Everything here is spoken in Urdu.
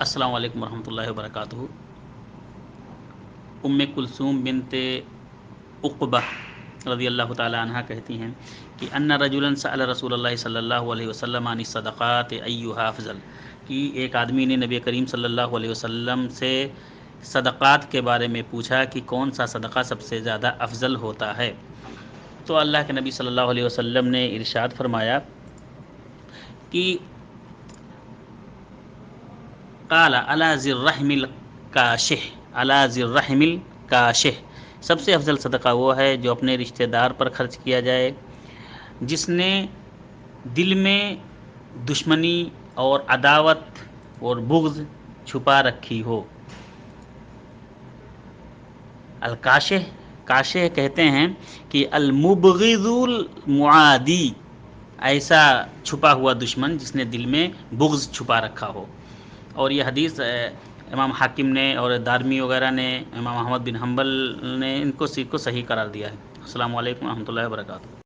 السلام علیکم ورحمۃ اللہ وبرکاتہ۔ ام کلثوم بنت عقبہ رضی اللہ تعالی عنہ کہتی ہیں کہ ان رجلا سأل رسول اللہ صلی اللہ علیہ وسلم عن الصدقات ایھا افضل، کہ ایک آدمی نے نبی کریم صلی اللہ علیہ وسلم سے صدقات کے بارے میں پوچھا کہ کون سا صدقہ سب سے زیادہ افضل ہوتا ہے، تو اللہ کے نبی صلی اللہ علیہ وسلم نے ارشاد فرمایا کہ قال علی ذی الرحم الکاشح، علی ذی الرحم الکاشح، سب سے افضل صدقہ وہ ہے جو اپنے رشتہ دار پر خرچ کیا جائے جس نے دل میں دشمنی اور عداوت اور بغض چھپا رکھی ہو۔ الکاشح، کاشح کہتے ہیں کہ المبغض المعادی، ایسا چھپا ہوا دشمن جس نے دل میں بغض چھپا رکھا ہو۔ اور یہ حدیث امام حاکم نے اور دارمی وغیرہ نے، امام احمد بن حنبل نے ان کو صحیح قرار دیا ہے۔ السلام علیکم ورحمۃ اللہ وبرکاتہ۔